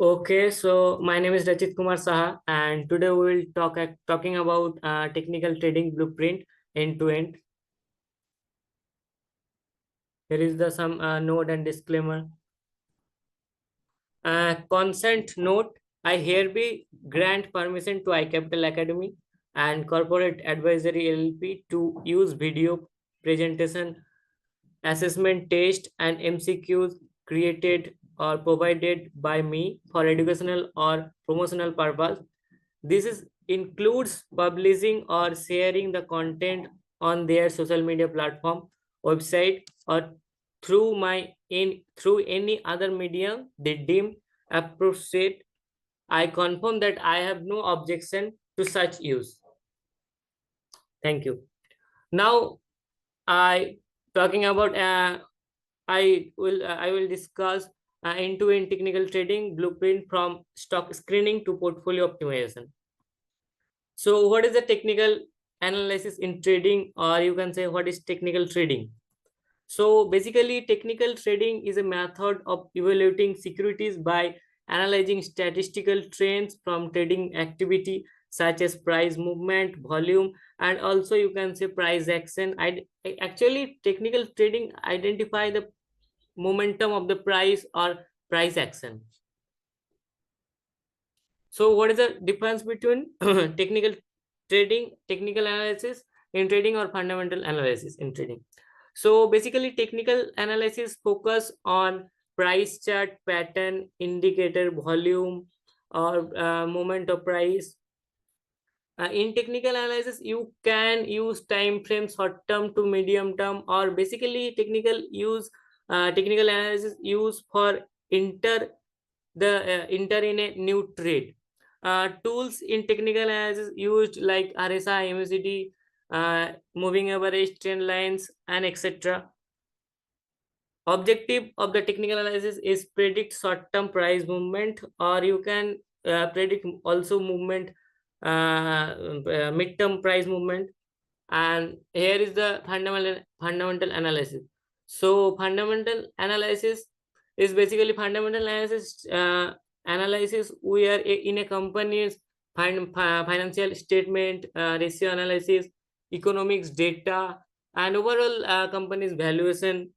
Okay, so my name is Kumar Saha, and today we will talking about technical trading blueprint end to end. Here is the some note and disclaimer. Consent note: I hereby grant permission to iCapital Academy and Corporate Advisory LLP to use video presentation, assessment test, and MCQs created or provided by me for educational or promotional purpose. This is includes publishing or sharing the content on their social media platform, website, or through any other medium they deem appropriate. I confirm that I have no objection to such use. Thank you. Now I talking about I will discuss end-to-end technical trading blueprint from stock screening to portfolio optimization. So what is the technical analysis in trading, or you can say what is technical trading? So basically technical trading is a method of evaluating securities by analyzing statistical trends from trading activity such as price movement, volume, and also you can say price action. Actually technical trading identify the momentum of the price or price action. So what is the difference between technical analysis in trading or fundamental analysis in trading? So basically technical analysis focus on price chart, pattern, indicator, volume, or movement of price. In technical analysis, you can use time frame, short term to medium term, or basically technical analysis use for enter in a new trade. Tools in technical analysis used like RSI, MACD, moving average, trend lines, and etc. Objective of the technical analysis is predict short-term price movement, or you can predict also movement, mid-term price movement. And here is the fundamental analysis. So fundamental analysis is basically fundamental analysis we are in a company's financial statement, ratio analysis, economics data, and overall company's valuation.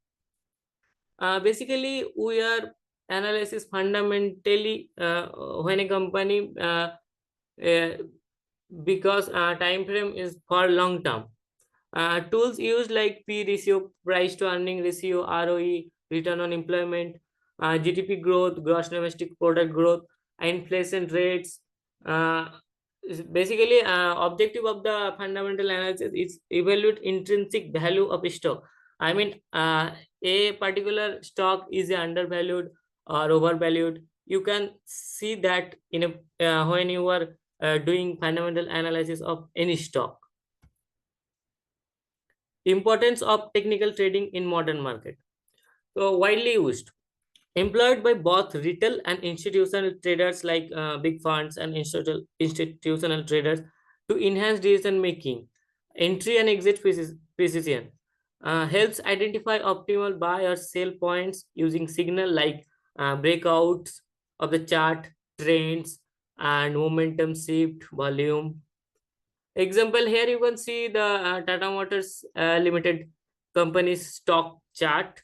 Basically we are analysis fundamentally when a company uh, because time frame is for long term. Tools used like P ratio, price to earning ratio, ROE, return on employment, GDP growth, gross domestic product growth, inflation rates. Uh, Basically, objective of the fundamental analysis is evaluate intrinsic value of a stock. I mean, a particular stock is undervalued or overvalued. You can see that in a when you are doing fundamental analysis of any stock. Importance of technical trading in modern market. So widely used, employed by both retail and institutional traders like big funds and institutional traders to enhance decision making, entry and exit precision. Helps identify optimal buy or sell points using signal like breakouts of the chart, trends, and momentum shift, volume. Example, here you can see the Tata Motors Limited company's stock chart.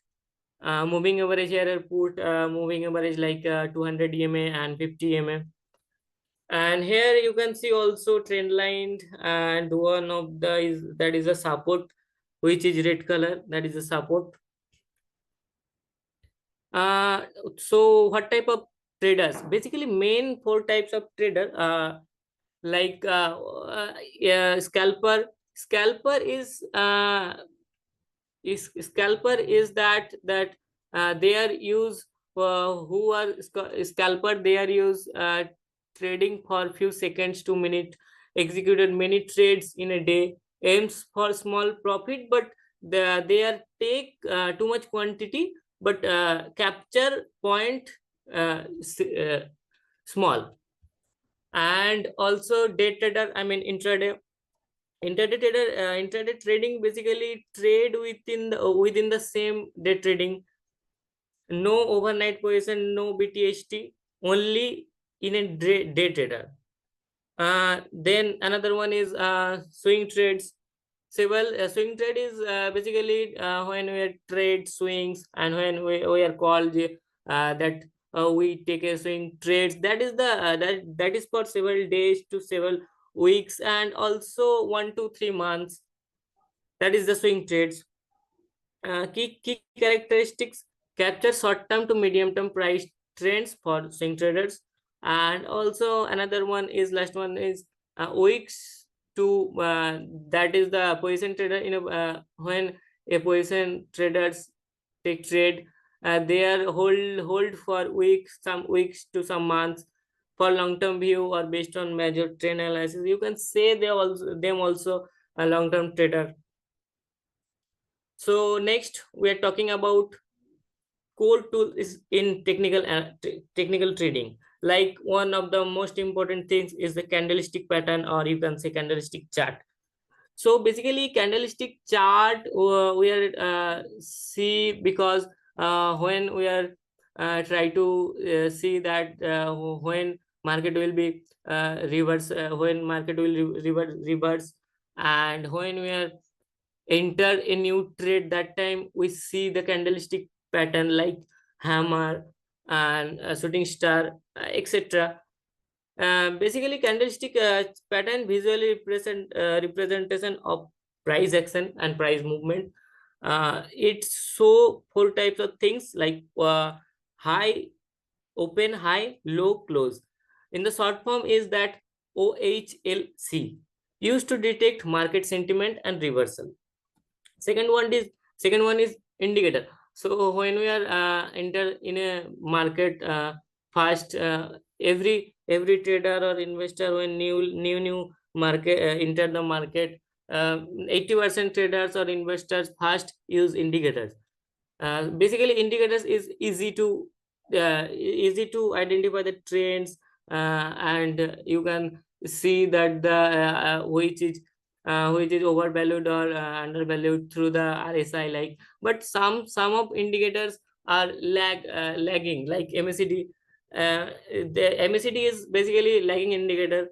Moving average here put moving average like 200 EMA and 50 EMA. And here you can see also trend line, and one of the is that is a support, which is red color, that is a support. Uh, so what type of traders? Basically, main four types of trader. Like yeah, scalper is that they are use who are scalper, they are use trading for few seconds to minute, executed many trades in a day, aims for small profit, but they are take too much quantity, but capture point small. And also day trader, I mean intraday trading, basically trade within the same day trading, no overnight position, no BTHT. only in a day trader. Then another one is swing trades. So well, swing trade is basically when we trade swings, and when we are called that we take a swing trades. That is the that is for several days to several weeks, and also 1 to 3 months. That is the swing trades. Key characteristics: capture short-term to medium-term price trends for swing traders, and also another one is last one is weeks to that is the position trader in a when a position traders take trade, they are hold for weeks, some weeks to some months for long-term view or based on major trend analysis. You can say they also them also a long-term trader. So next we are talking about core tool is in technical trading. Like one of the most important things is the candlestick pattern, or you can say candlestick chart. So basically candlestick chart we are see because when we are try to see that when market will be reverse, when market will reverse, and when we are enter a new trade, that time we see the candlestick pattern like hammer and shooting star, etc. Basically candlestick pattern visually representation of price action and price movement. It show four types of things like high, open, high, low, close. In the short form is that OHLC, used to detect market sentiment and reversal. Second one is indicator. So when we are enter in a market fast, every trader or investor, when new market enter the market, 80% traders or investors first use indicators. Basically indicators is easy to identify the trends, and you can see that the which is overvalued or undervalued through the RSI. Like, but some of indicators are lagging, like MACD. The MACD is basically lagging indicator.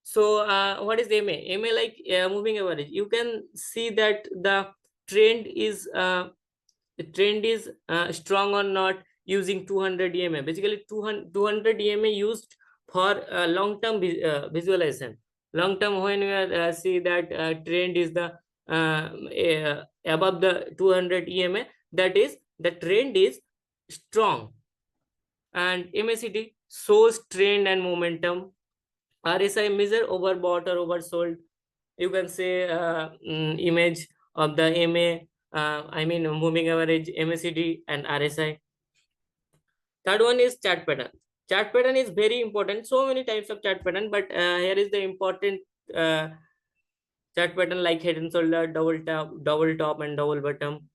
So what is MA? Like moving average. You can see that trend is uh, the trend is strong or not using 200 EMA. Basically 200 EMA used for long term visualization. Long term, when we are see that trend is the above the 200 EMA, that is the trend is strong. And MACD shows trend and momentum. RSI measure overbought or oversold. You can say image of the MA, I mean moving average, MACD and RSI. Third one is chart pattern. Chart pattern is very important. So many types of chart pattern, but here is the important uh, chart pattern like head and shoulder, double top and double bottom,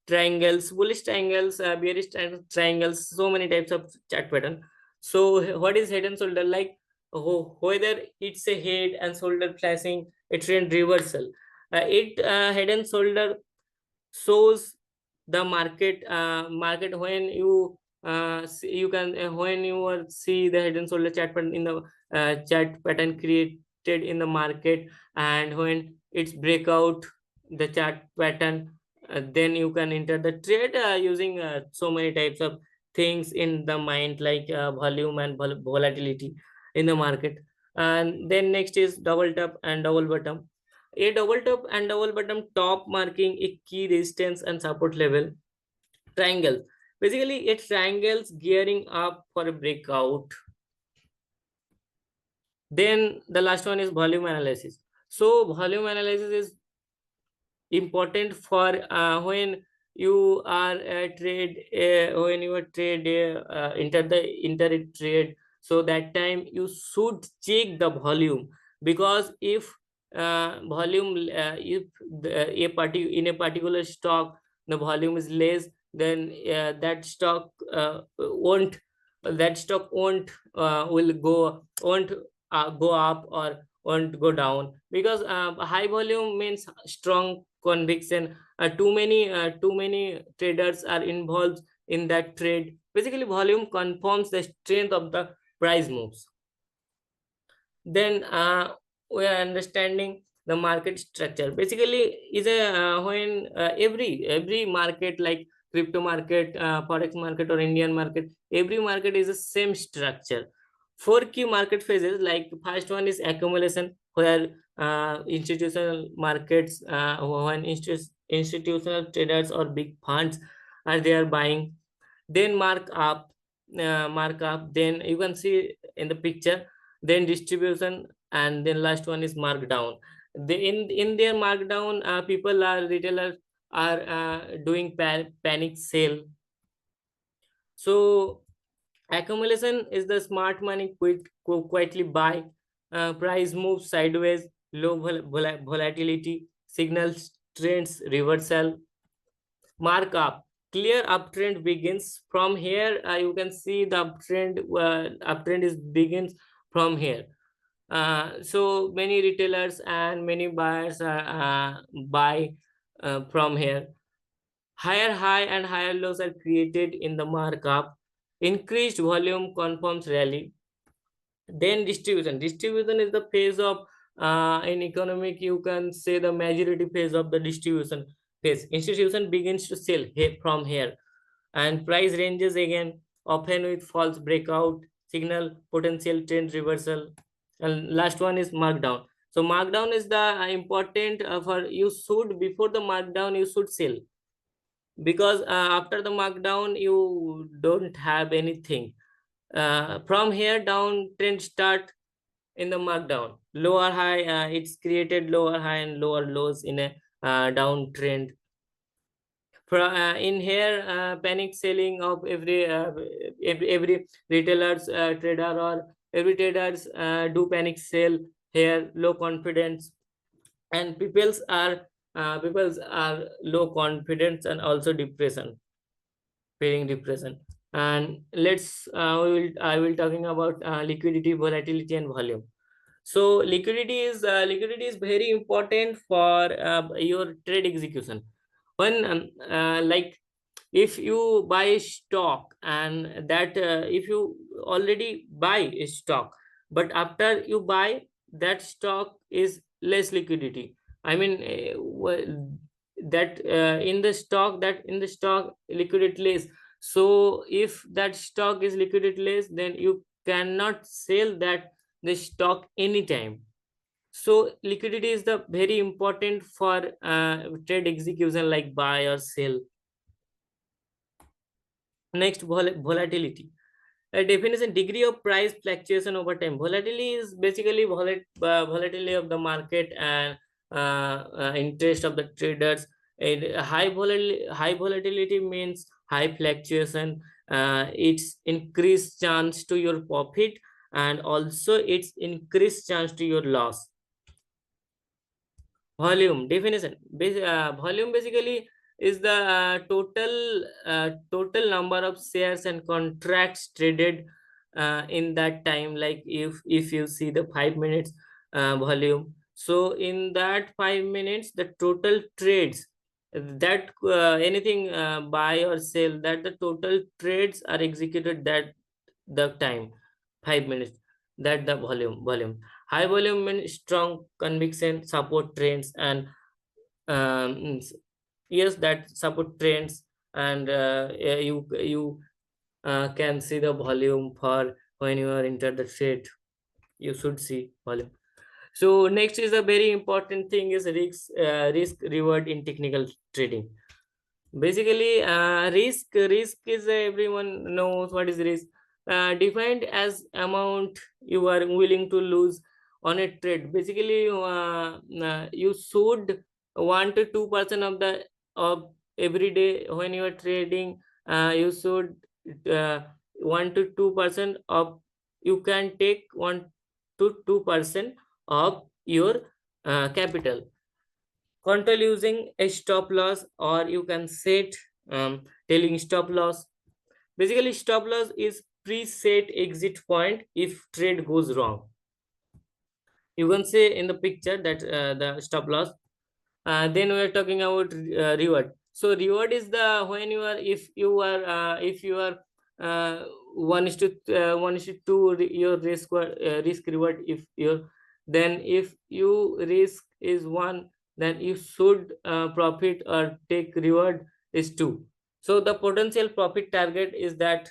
triangles, bullish triangles, bearish triangles. So many types of chart pattern. So what is head and shoulder? Like whether it's a head and shoulder flashing, a trend reversal. It head and shoulder shows the market when you you can when you are see the hidden shoulder chart pattern in the chart pattern created in the market, and when it's breakout the chart pattern, then you can enter the trade using so many types of things in the mind, like volume and volatility in the market. And then next is double top and double bottom. A double top and double bottom, top marking a key resistance and support level. Triangle. Basically, a triangles gearing up for a breakout. Then the last one is volume analysis. So volume analysis is important for when you are trade enter a trade. So that time you should check the volume, because if if a party in a particular stock the volume is less, then that stock won't won't go up or won't go down, because high volume means strong conviction. Too many traders are involved in that trade. Basically, volume confirms the strength of the price moves. Then we are understanding the market structure. Basically, is a when every market like crypto market, forex market, or Indian market, every market is the same structure. Four key market phases, like first one is accumulation, where institutional markets, when institutional traders or big funds are there buying. Then markup, then you can see in the picture. Then distribution, and then last one is markdown. In their markdown, people are retailers are doing panic sale. So accumulation is the smart money quietly buy. Price moves sideways, low volatility signals trends reversal. Markup, clear uptrend begins from here. You can see the uptrend is begins from here. So many retailers and many buyers are buy from here. Higher high and higher lows are created in the markup. Increased volume confirms rally. Then distribution is the phase of, in economic you can say, the majority phase of the distribution phase. Institution begins to sell from here, and price ranges again, often with false breakout signal potential trend reversal. And last one is markdown. So markdown is the important, for you should, before the markdown you should sell, because after the markdown you don't have anything. From here down trend start in the markdown. Lower high, it's created lower high and lower lows in a downtrend. In here, panic selling of every retailers, trader, or every traders do panic sell here. Low confidence, and people's are low confidence, and also depression, feeling depression. And I will talking about liquidity, volatility, and volume. So liquidity is very important for your trade execution. When like, if you buy stock, and that if you already buy a stock, but after you buy that stock is less liquidity. I mean, that in the stock liquidity less. So if that stock is liquidity less, then you cannot sell that the stock anytime. So liquidity is the very important for trade execution, like buy or sell. Next, volatility. A definition: degree of price fluctuation over time. Volatility is basically volatility of the market and interest of the traders. High volatility means high fluctuation. It's increased chance to your profit, and also it's increased chance to your loss. Volume definition. Volume basically is the total number of shares and contracts traded in that time. Like, if you see the 5 minutes volume, so in that 5 minutes the total trades, that anything buy or sell, that the total trades are executed that the time, 5 minutes, that the volume. High volume means strong conviction, support trends, and um, yes, that support trends. And yeah, you can see the volume for when you are enter the trade. You should see volume. So next is a very important thing is risk reward in technical trading. Basically, risk is, everyone knows what is risk. Defined as amount you are willing to lose on a trade. Basically, you should 1 to 2% of every day when you are trading. You should, uh, 1 to 2% of, you can take 1 to 2% of your capital. Control using a stop loss, or you can set telling stop loss. Basically, stop loss is preset exit point if trade goes wrong. You can say in the picture that the stop loss. Then we are talking about reward. So reward is the when you are if you are uh, 1:2 your risk reward, if your then if you risk is 1, then you should profit or take reward is 2. So the potential profit target is that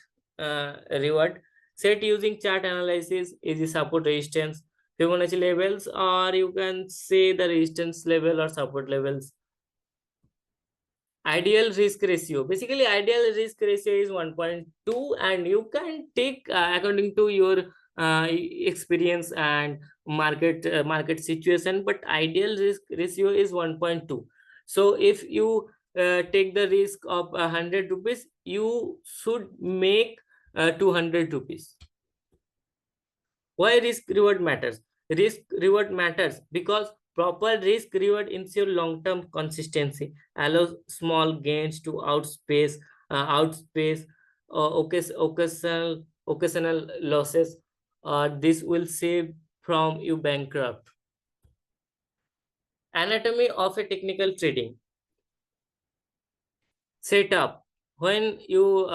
reward set using chart analysis is the support resistance Fibonacci levels, or you can say the resistance level or support levels. Ideal risk ratio, basically ideal risk ratio is 1.2, and you can take according to your experience and market situation, but ideal risk ratio is 1.2. So if you take the risk of 100 rupees, you should make 200 rupees. Why risk reward matters? Risk reward matters because proper risk reward ensure long term consistency, allows small gains to outpace occasional losses. This will save from you bankrupt. Anatomy of a technical trading setup. When you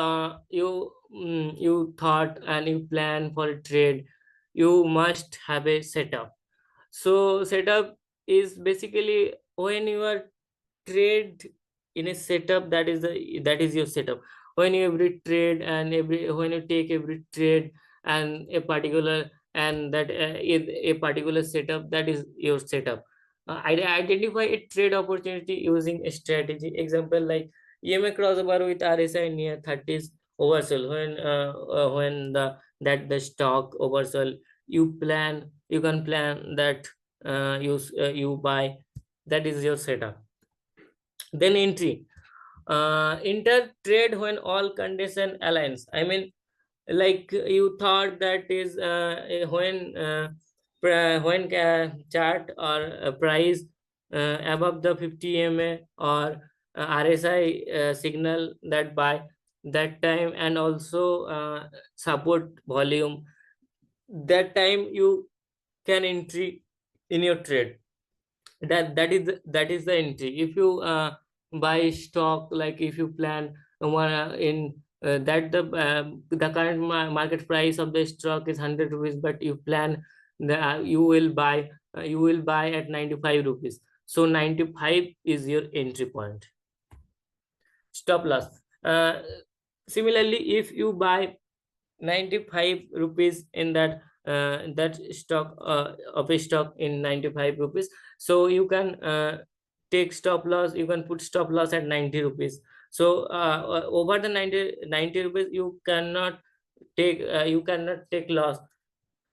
thought and you plan for a trade, you must have a setup. So setup is basically when you are trade in a setup, that is your setup. When you every trade and every when you take every trade and a particular and that is a particular setup, that is your setup. Identify a trade opportunity using a strategy. Example like EMA crossover with RSI near 30s oversold. When the stock oversold, you can plan that you buy. That is your setup. Then entry. Enter trade when all condition aligns. I mean, like you thought that is when chart or price above the 50 ma or RSI signal that buy that time, and also support volume, that time you can entry in your trade. That is the entry. If you buy stock, like if you plan one in that the current market price of the stock is 100 rupees, but you plan you will buy at 95 rupees, so 95 is your entry point. Stop loss. Similarly, if you buy 95 rupees in that stock of a stock in 95 rupees, so you can take stop loss, you can put stop loss at 90 rupees. So over the 90 rupees you cannot take loss.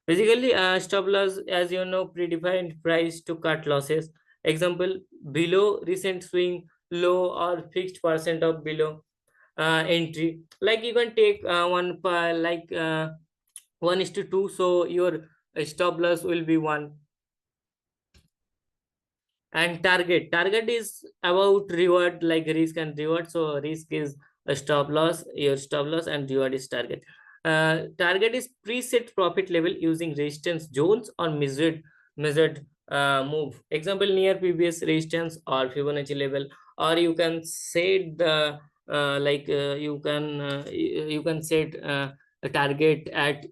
Basically stop loss, as you know, predefined price to cut losses. Example, below recent swing low or fixed percent of below entry. Like you can take one like 1:2, so your stop loss will be 1. And target is about reward, like risk and reward. So risk is a stop loss, your stop loss, and reward is target. Target is preset profit level using resistance zones or measured move. Example, near previous resistance or Fibonacci level, or you can set the you can set a target at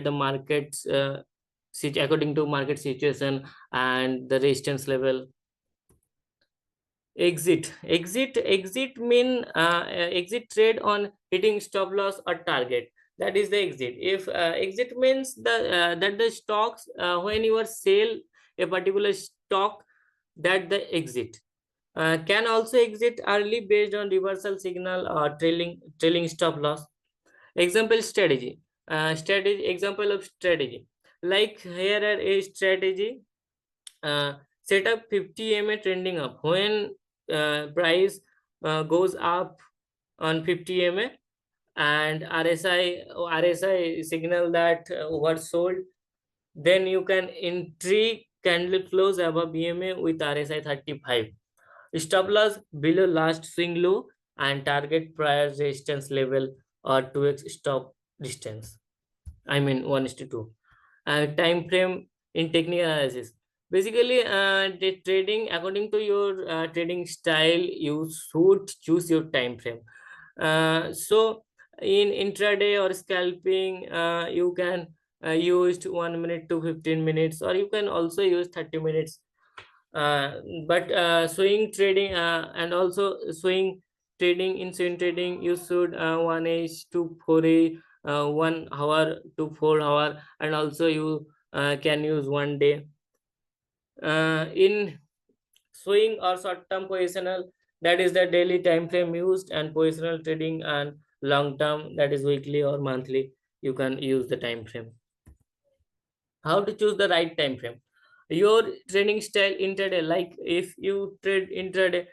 the market according to market situation and the resistance level. Exit mean exit trade on hitting stop loss or target. That is the exit. If exit means that the stocks when you are sell a particular stock, that the exit. Can also exit early based on reversal signal or trailing stop loss. Example, strategy. Strategy example of strategy, like here are a strategy. Set up 50 ma trending up. When price goes up on 50 ma and RSI signal that oversold, then you can entry candle close above BMA with RSI 35. Stop loss below last swing low and target prior resistance level or 2x stop distance. I mean 1:2. Time frame in technical analysis. Basically, the trading according to your trading style, you should choose your time frame. So in intraday or scalping, you can use 1 minute to 15 minutes, or you can also use 30 minutes. But swing trading, and also swing trading, in swing trading you should 1 to 4 1 hour to 4 hour, and also you can use 1 day. In swing or short term positional, that is the daily time frame used, and positional trading and long term, that is weekly or monthly, you can use the time frame. How to choose the right time frame? Your trading style intraday, like if you trade intraday,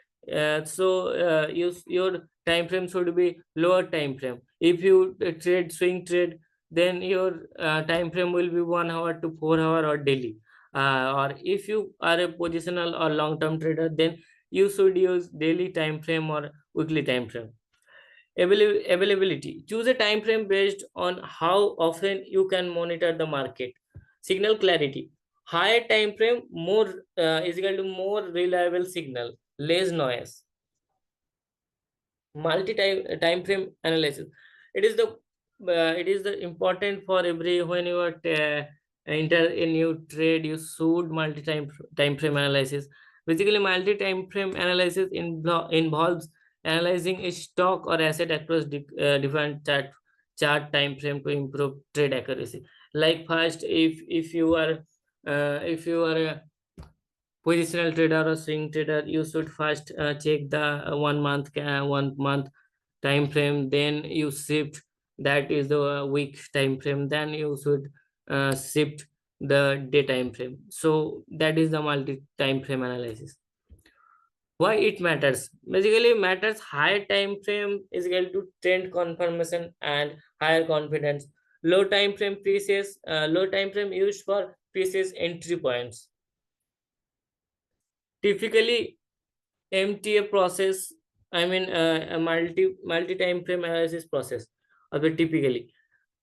your time frame should be lower time frame. If you trade swing trade, then your time frame will be 1 hour to 4 hour or daily. Or if you are a positional or long term trader, then you should use daily time frame or weekly time frame. Availability. Choose a time frame based on how often you can monitor the market. Signal clarity. Higher time frame, more is equal to more reliable signal, less noise. Multi time frame analysis. It is the important for every, when you are enter a new trade, you should time frame analysis. Basically, multi time frame analysis involves analyzing a stock or asset across different chart time frame to improve trade accuracy. Like first, if you are a positional trader or swing trader, you should first check the 1 month time frame, then you shift, that is the week time frame, then you should shift the day time frame. So that is the multi time frame analysis. Why it matters? Basically matters, higher time frame is equal to trend confirmation and higher confidence. Low time frame used for pieces entry points. Typically MTA process, I mean a multi time frame analysis process of it typically.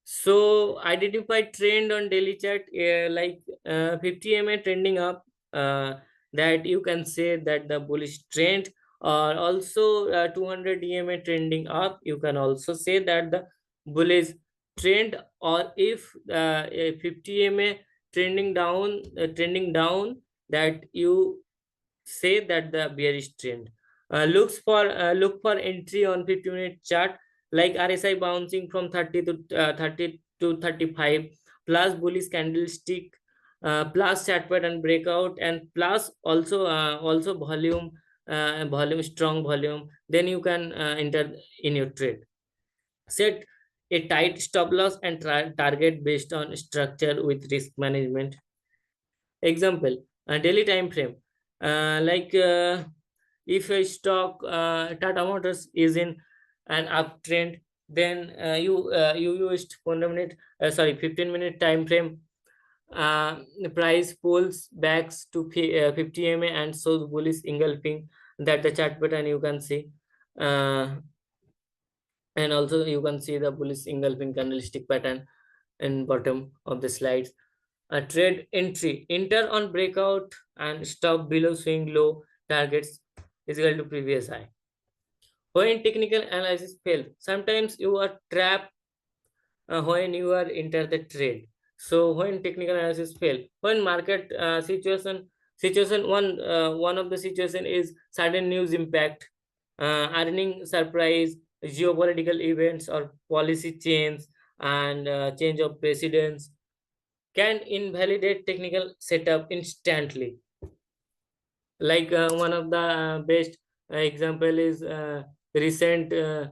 So identify trend on daily chart, like 50 MA trending up, uh, that you can say that the bullish trend, or also 200 EMA trending up, you can also say that the bullish trend. Or if a 50 MA trending down, that you say that the bearish trend. Look for entry on 50-minute chart, like RSI bouncing from 30 to 35, plus bullish candlestick, plus chart pattern breakout, and plus also volume, strong volume, then you can enter in your trade. Set a tight stop loss and target based on structure with risk management. Example, a daily time frame. Like if a stock, Tata Motors is in an uptrend, then you used 15-minute time frame. The price pulls back to 50 MA and shows bullish engulfing, that the chart pattern you can see. Uh, and also you can see the bullish engulfing candlestick pattern in bottom of the slides. A trade entry, enter on breakout and stop below swing low targets is equal to previous high. When technical analysis fail, sometimes you are trapped when you are enter the trade. So when technical analysis fail, when market situation one of the situation is sudden news impact, earning surprise, geopolitical events or policy change, and change of presidents can invalidate technical setup instantly. Like one of the best example is recent when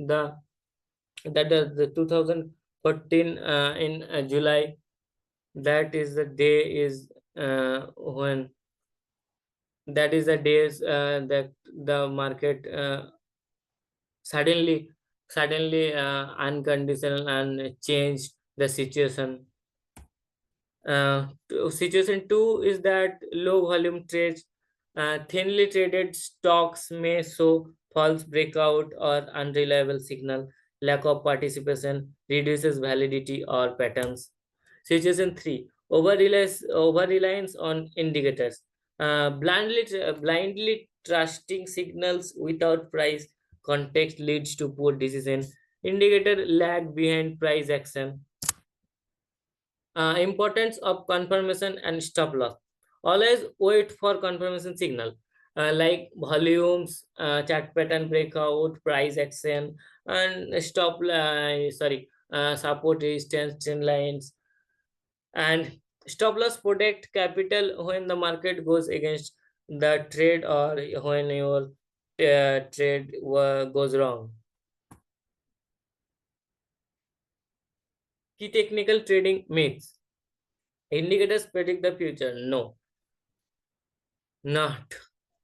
the 2014 in July, that is the day is when that is the days that the market suddenly unconditional and changed the situation. Situation two is that low volume trades, thinly traded stocks may show false breakout or unreliable signal. Lack of participation reduces validity or patterns. Situation three, over reliance on indicators, blindly trusting signals without price context leads to poor decision. Indicator lag behind price action. Importance of confirmation and stop loss. Always wait for confirmation signal like volumes, chart pattern breakout, price action, and support resistance trend lines. And stop loss protect capital when the market goes against the trade or when your trade goes wrong. Key technical trading myths. Indicators predict the future. No, not.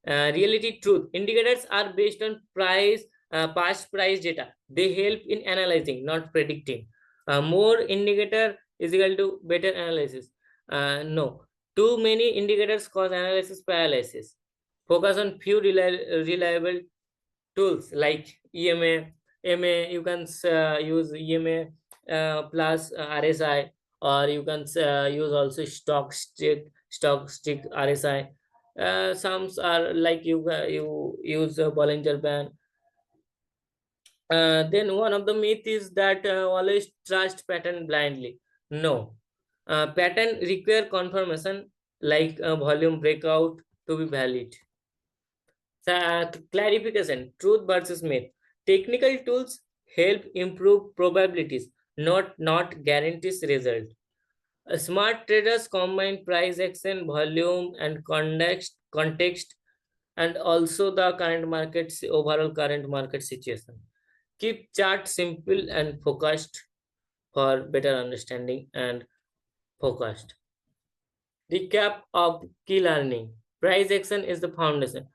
Reality truth. Indicators are based on past price data. They help in analyzing, not predicting. More indicator is equal to better analysis. No. Too many indicators cause analysis paralysis. Focus on few reliable tools like EMA. EMA, you can use EMA plus RSI, or you can use also stock stick RSI. Some are like you use Bollinger Band. Then one of the myth is that always trust pattern blindly. No, pattern require confirmation like volume breakout to be valid. Clarification: truth versus myth. Technical tools help improve probabilities, not guarantees result. Smart traders combine price action, volume, and context, and also the overall current market situation. Keep chart simple and focused for better understanding and focused. Recap of key learning. Price action is the foundation.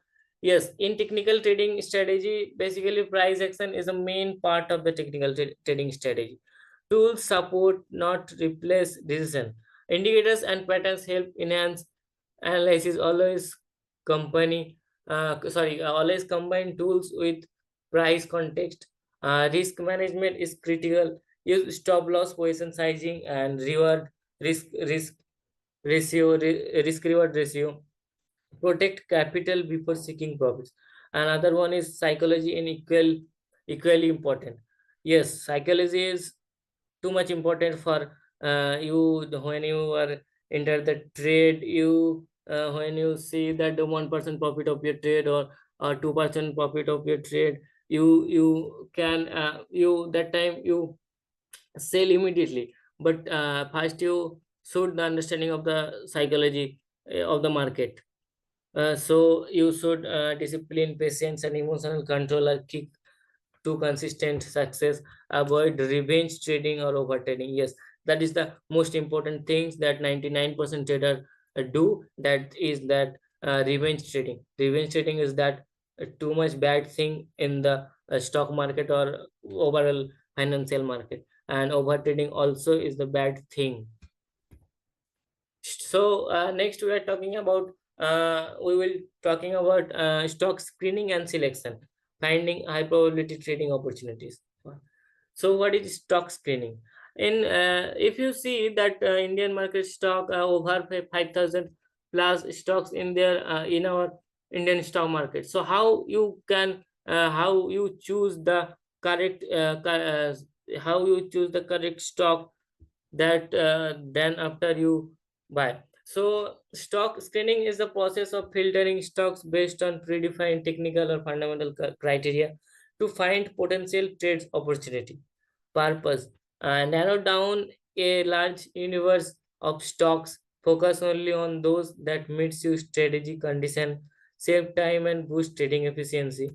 Yes, in technical trading strategy, basically price action is a main part of the technical trading strategy. Tools support, not replace decision. Indicators and patterns help enhance analysis. Always combine tools with price context. Risk management is critical. Use stop loss, position sizing, and reward risk risk reward ratio. Protect capital before seeking profits. Another one is psychology and equally important. Yes, psychology is too much important for you when you are enter the trade. You when you see that the 1% profit of your trade, or 2% profit of your trade, you can you that time you sell immediately. But first you should the understanding of the psychology of the market. So you should discipline, patience, and emotional control are key to consistent success. Avoid revenge trading or over trading. Yes, that is the most important things that 99% trader do. That is that revenge trading. Revenge trading is that too much bad thing in the stock market or overall financial market. And over trading also is the bad thing. So next we will talking about stock screening and selection, finding high probability trading opportunities. So what is stock screening? In if you see that Indian market stock over 5,000 plus stocks in there in our Indian stock market. So how you choose the correct how you choose the correct stock that then after you buy. So stock screening is the process of filtering stocks based on predefined technical or fundamental criteria to find potential trades opportunity. Purpose: narrow down a large universe of stocks, focus only on those that meets your strategy condition, save time and boost trading efficiency.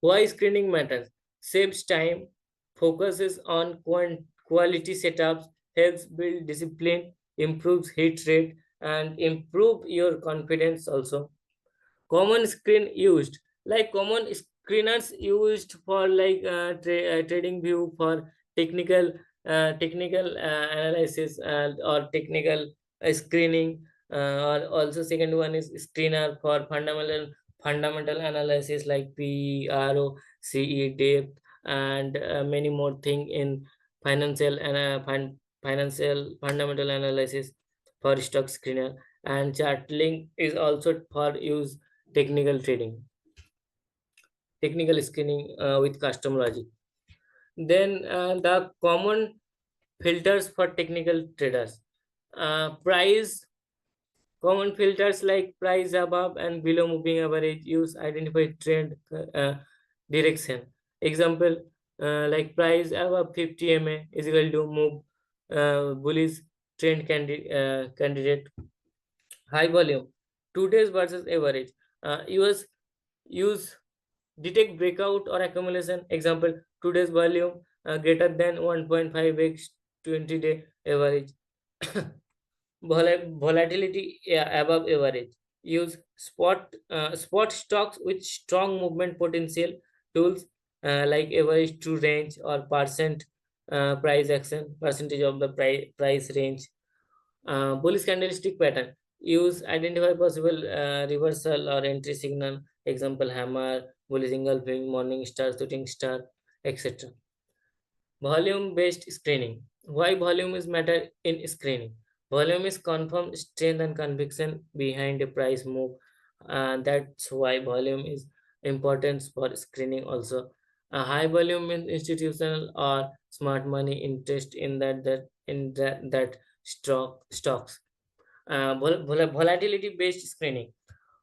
Why screening matters? Saves time, focuses on quality setups, helps build discipline, improves hit rate, and improve your confidence also. Common screen used, like common screeners used for like trading view for technical analysis or technical screening, or also second one is screener for fundamental analysis like PE, RO, CE, depth, and many more thing in financial and financial fundamental analysis for stock screener, and chartling is also for use technical trading, technical screening with custom logic. Then the common filters for technical traders. Price Common filters like price above and below moving average use identify trend direction. Example, like price above 50 MA is equal to move bullish trend candidate. High volume, 2 days versus average. Use detect breakout or accumulation. Example, 2 days volume greater than 1.5x 20-day average. Volatility, yeah, above average. Use spot stocks with strong movement potential. Tools like average true range or price action, percentage of the price range. Bullish candlestick pattern. Use identify possible reversal or entry signal. Example, hammer, bullish engulfing, morning star, shooting star, etc. Volume based screening. Why volume is matter in screening? Volume is confirmed strength and conviction behind a price move. That's why volume is important for screening also. A high volume means institutional or smart money interest in that stocks. Volatility based screening.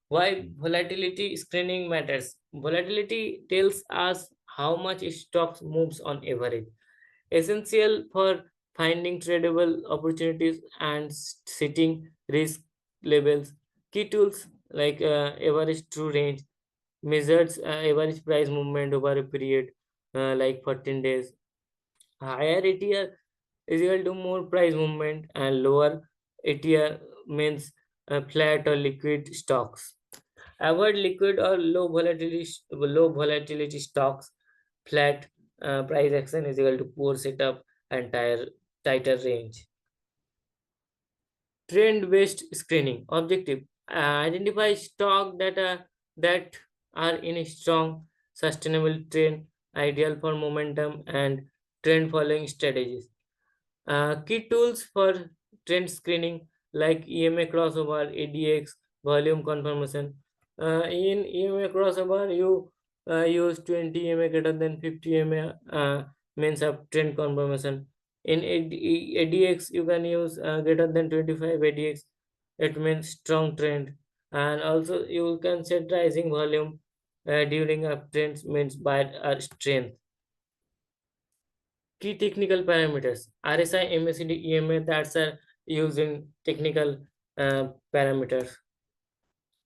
Why volatility screening matters? Volatility tells us how much stocks moves on average, essential for finding tradable opportunities and setting risk levels. Key tools like average true range measures average price movement over a period like 14 days. Higher ATR is equal to more price movement, and lower ATR means flat or liquid stocks. Avoid liquid or low volatility stocks. Flat price action is equal to poor setup and tighter range. Trend based screening objective: identify stock that are in a strong sustainable trend, ideal for momentum and trend following strategies. Key tools for trend screening like EMA crossover, ADX, volume confirmation. In EMA crossover, you use 20 EMA greater than 50 EMA means of trend confirmation. In ADX, you can use greater than 25 ADX. It means strong trend. And also, you can set rising volume during uptrends means bad strength. Key technical parameters: RSI, MACD, EMA, that's used in technical parameters.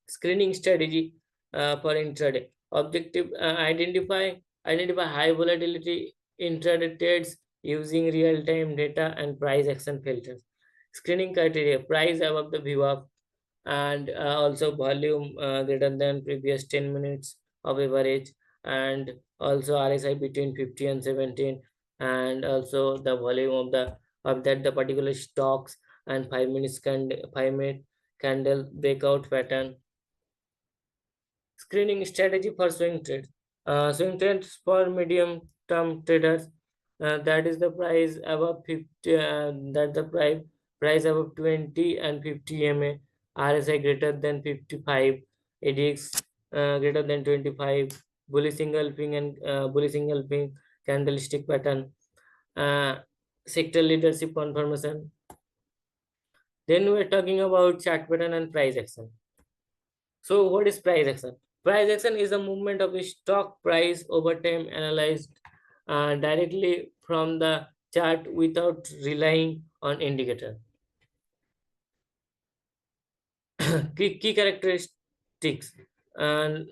Screening strategy for intraday. Objective: identify high volatility intraday trades using real time data and price action filters. Screening criteria: price above the VWAP, and also volume greater than previous 10 minutes of average, and also RSI between 50 and 17, and also the volume of that the particular stocks, and 5 minute candle breakout pattern. Screening strategy for swing trades. Swing trades for medium term traders. That is the price above 50. That the price above 20 and 50 MA. RSI greater than 55. ADX greater than 25. Bullish engulfing candlestick pattern. Uh, Sector leadership confirmation. Then we're talking about chart pattern and price action. So, what is price action? Price action is a movement of the stock price over time analyzed directly from the chart without relying on indicator. Key characteristics: and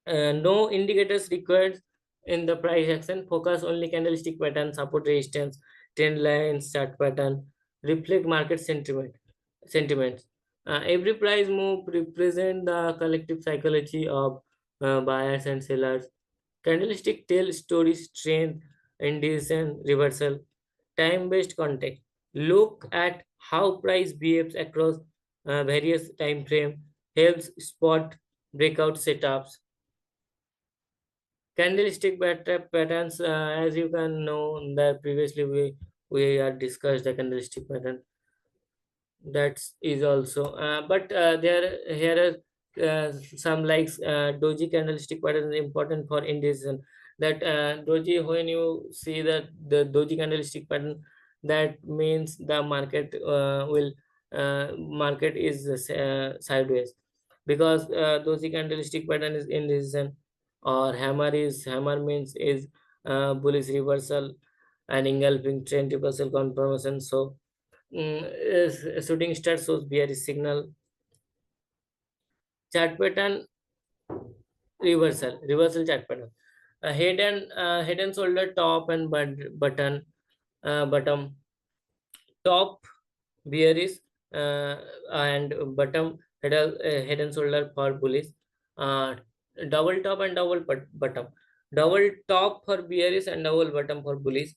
no indicators required in the price action. Focus only candlestick pattern, support resistance, trend lines, chart pattern, reflect market sentiments. Every price move represent the collective psychology of buyers and sellers. Candlestick tell stories, strength, indecision, reversal. Time-based context. Look at how price behaves across various time frame. Helps spot breakout setups. Candlestick patterns, as you can know that previously we are discussed the candlestick pattern. That is also but there here are some likes doji candlestick pattern is important for indecision. That doji, when you see that the doji candlestick pattern, that means the market will market is sideways, because doji candlestick pattern is indecision. Or hammer means is bullish reversal and engulfing trend reversal confirmation. So shooting star shows bearish signal. Chart pattern, reversal chart pattern. Head and shoulder, top and button, bottom. Top bearish, and bottom head and shoulder for bullish. Uh, Double top and double bottom. Double top for bearish and double bottom for bullish.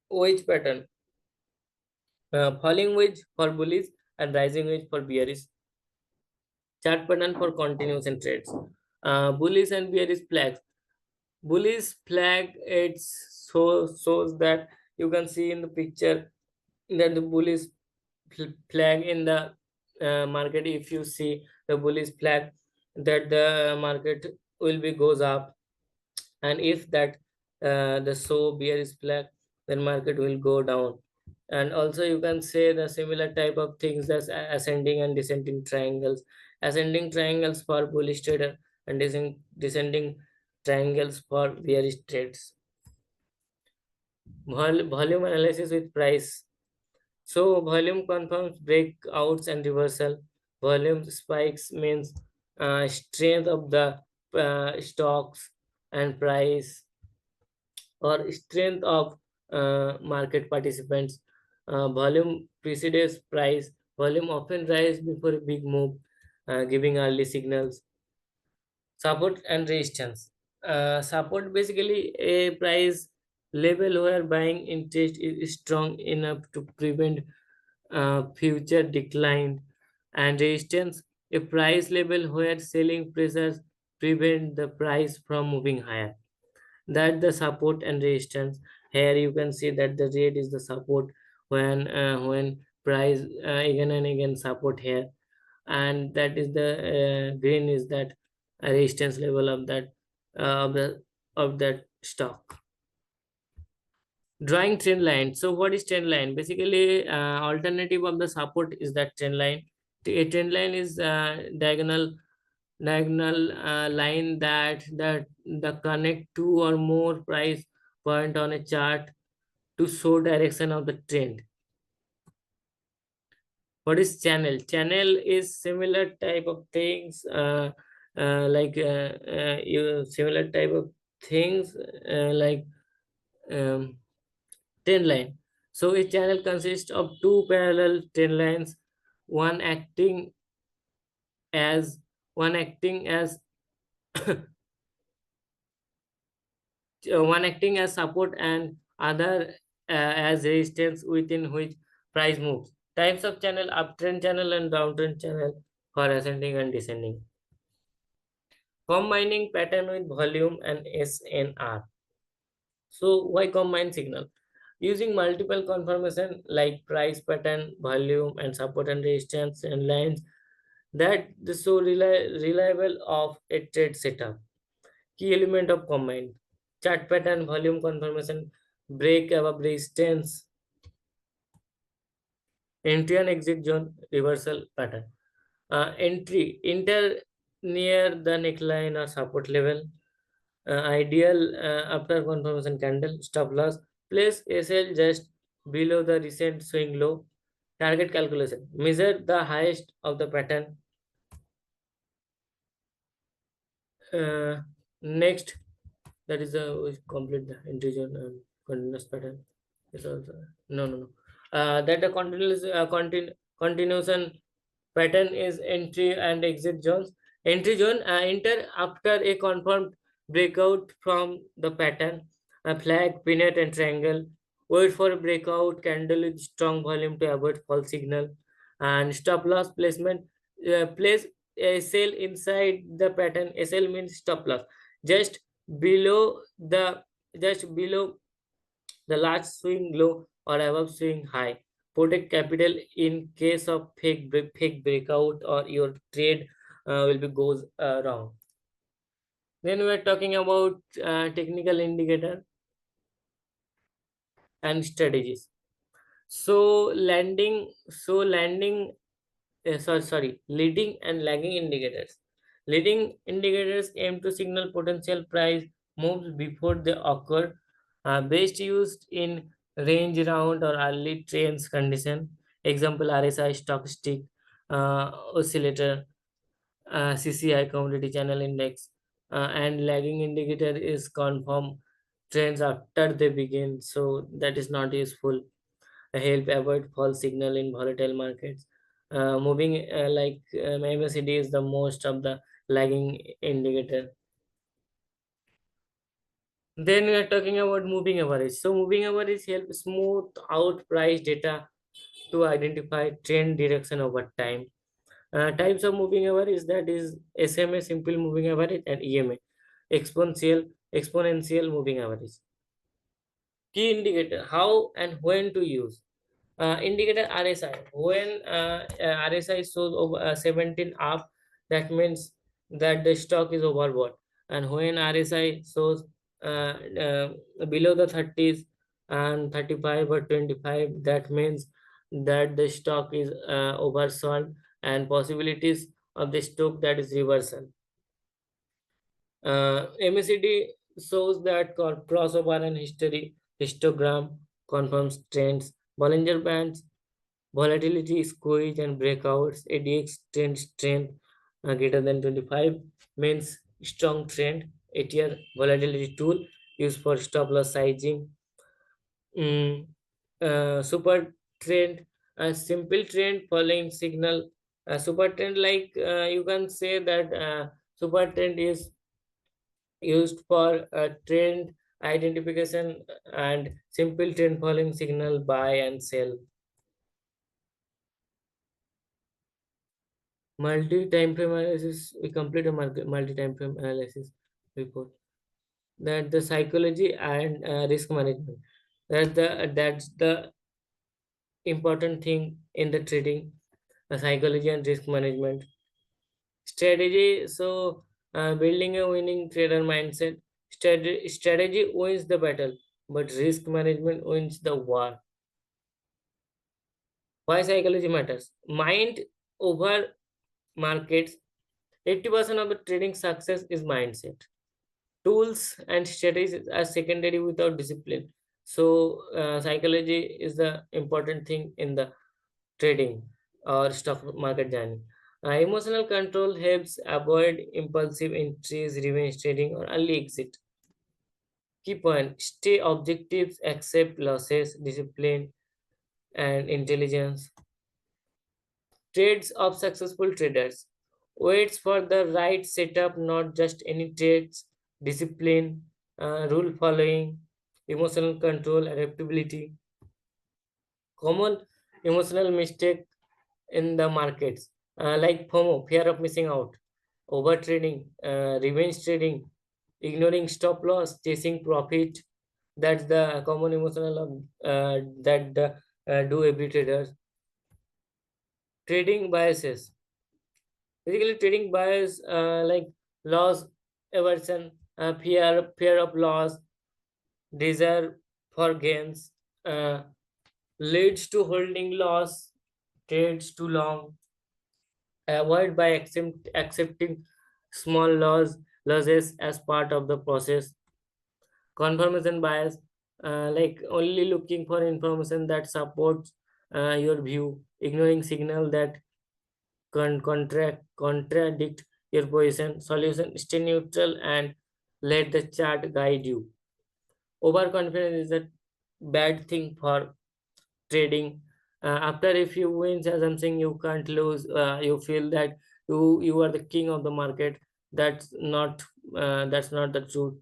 Wedge pattern. Falling wedge for bullish and rising wedge for bearish. Chart pattern for continuation trades. Bullish and bearish flags. Bullish flag, shows that you can see in the picture that the bullish flag in the market. If you see the bullish flag, that the market will be goes up, and if that the show bearish flag, then market will go down. And also you can say the similar type of things as ascending and descending triangles. Ascending triangles for bullish trader and descending triangles for bearish trades. Volume analysis with price. So volume confirms breakouts and reversal. Volume spikes means strength of the stocks, and price or strength of market participants. Volume precedes price. Volume often rise before a big move, giving early signals. Support and resistance. Support, basically a price level where buying interest is strong enough to prevent future decline. And resistance, a price level where selling pressures prevent the price from moving higher. That the support and resistance. Here you can see that the red is the support, when price again and again support here, and that is the green is that resistance level of that of that stock. Drawing trend line. So what is trend line? Basically alternative of the support is that trend line. A trend line is diagonal line that the connect two or more price point on a chart to show direction of the trend. What is channel? Channel is similar type of things, you similar type of things like um, trend line. So a channel consists of two parallel trend lines, one acting as one acting as one acting as support and other as resistance within which price moves. Types of channel: uptrend channel and downtrend channel for ascending and descending. Combining pattern with volume and SNR. So why combine signal? Using multiple confirmation like price pattern, volume, and support and resistance and lines, that is so reliable of a trade setup. Key element of combine: chart pattern, volume confirmation, break above resistance, entry and exit zone, reversal pattern. Enter near the neckline or support level. Ideal after confirmation candle. Stop loss, place SL just below the recent swing low. Target calculation: measure the highest of the pattern. Next, that is we complete the entry zone and continuous pattern. Is also no. That the continuation pattern is entry and exit zones. Entry zone, enter after a confirmed breakout from the pattern. A flag, pinnet, and triangle. Wait for a breakout candle with strong volume to avoid false signal. And stop loss placement. Place a sell inside the pattern. SL means stop loss. Just below the just below the last swing low or above swing high. Protect capital in case of fake breakout or your trade will be goes wrong. Then we are talking about technical indicator and strategies. So leading and lagging indicators. Leading indicators aim to signal potential price moves before they occur, best used in range round or early trends condition. Example: RSI, stochastic oscillator, CCI, commodity channel index, and lagging indicator is confirm trends after they begin. So that is not useful. Help avoid false signal in volatile markets. Moving MACD is the most of the lagging indicator. Then we are talking about moving average. So moving average help smooth out price data to identify trend direction over time. Types of moving average, that is SMA, simple moving average, and EMA, exponential moving average. Key indicator: how and when to use. Indicator RSI. When RSI shows over 17 up, that means that the stock is overbought. And when RSI shows below the 30s and 35 or 25, that means that the stock is oversold and possibilities of the stock that is reversal. MACD shows that crossover and histogram confirms trends. Bollinger Bands, volatility, squeeze, and breakouts. ADX trend strength greater than 25 means strong trend. 8-year volatility tool used for stop loss sizing. Mm, Super trend, a simple trend following signal. Super trend, like you can say that super trend is used for trend identification, and simple trend following signal buy and sell. Multi-time frame analysis, we complete a multi-time frame analysis report. That the psychology and risk management. That's the important thing in the trading, psychology and risk management. Strategy. So building a winning trader mindset. Strategy wins the battle, but risk management wins the war. Why psychology matters? Mind over markets. 80% of the trading success is mindset. Tools and strategies are secondary without discipline. So psychology is the important thing in the trading or stock market journey. Emotional control helps avoid impulsive entries, revenge trading, or early exit. Key point: stay objectives, accept losses, discipline, and intelligence. Trades of successful traders waits for the right setup, not just any trades. Discipline, rule following, emotional control, adaptability. Common emotional mistake in the markets, like FOMO, fear of missing out, over trading, revenge trading, ignoring stop loss, chasing profit. That's the common emotional that do every trader. Trading biases. Basically, trading bias, like loss aversion, fear of loss, desire for gains, uh, leads to holding loss, trades too long. Avoid by accepting small losses as part of the process. Confirmation bias, like only looking for information that supports your view, ignoring signal that contradict your position. Solution: stay neutral and let the chart guide you. Overconfidence is a bad thing for trading. After a few wins, as I'm saying, you can't lose. You feel that you are the king of the market. That's not the truth.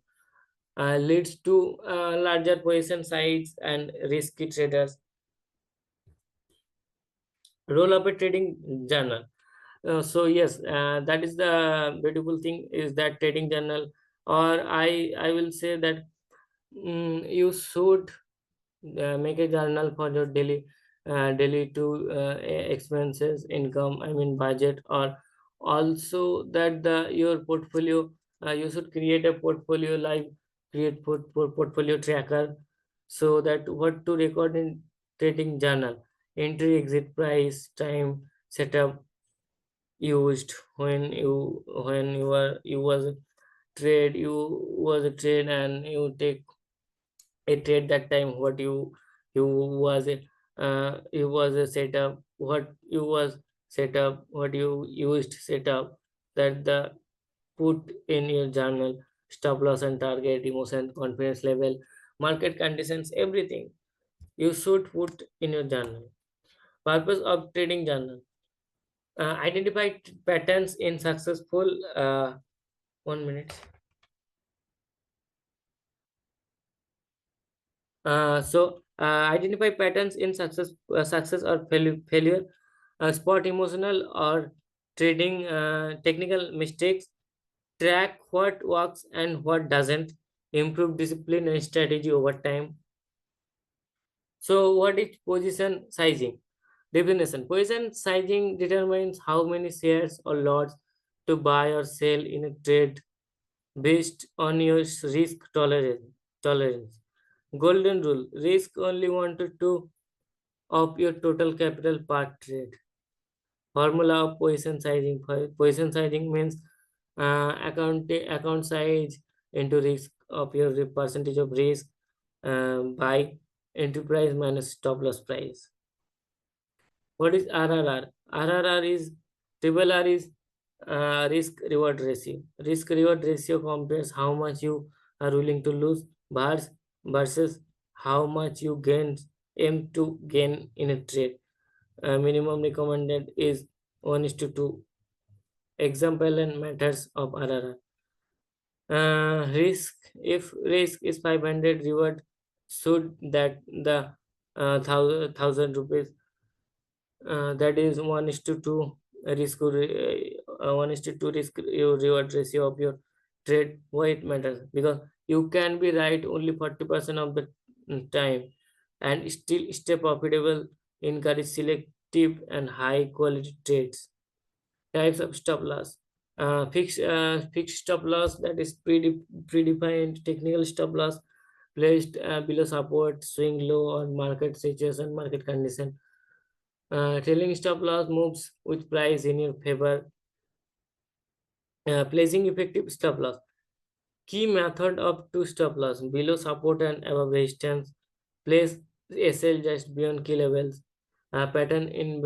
Leads to larger position size and risky traders. Roll up a trading journal. So yes, that is the beautiful thing, is that trading journal, or I will say that you should make a journal for your daily to expenses, income, I mean budget. Or also that the your portfolio, you should create a portfolio live, create portfolio tracker, so that what to record in trading journal: entry, exit price, time, setup used, when you was a trade and you take a trade that time, what you was a you was a setup, what you was setup, what you used setup, that the put in your journal: stop loss and target, emotion, confidence level, market conditions, everything you should put in your journal. Purpose of trading journal: identify patterns in successful 1 minute. Identify patterns in success or failure, spot emotional or trading technical mistakes, track what works and what doesn't, improve discipline and strategy over time. So, what is position sizing? Definition: position sizing determines how many shares or lots to buy or sell in a trade based on your risk tolerance. Golden rule: risk only 1 to 2 of your total capital per trade. Formula of position sizing: position sizing means account size into risk of your percentage of risk by enterprise minus stop loss price. What is RRR? RRR is triple R is risk reward ratio. Risk reward ratio compares how much you are willing to lose versus how much you aim to gain in a trade. Minimum recommended is 1:2. Example and methods of RRR. Risk: if risk is 500, reward should that the thousand rupees, that is 1:2 risk 1:2 risk reward ratio of your trade. Why it matters? Because you can be right only 40% of the time and still stay profitable. Encourage selective and high quality trades. Types of stop loss: fixed stop loss, that is predefined technical stop loss placed below support, swing low, or market situation, market condition. Trailing stop loss moves with price in your favor. Placing effective stop loss: key method of two stop loss: below support and above resistance. Place SL just beyond key levels. Pattern in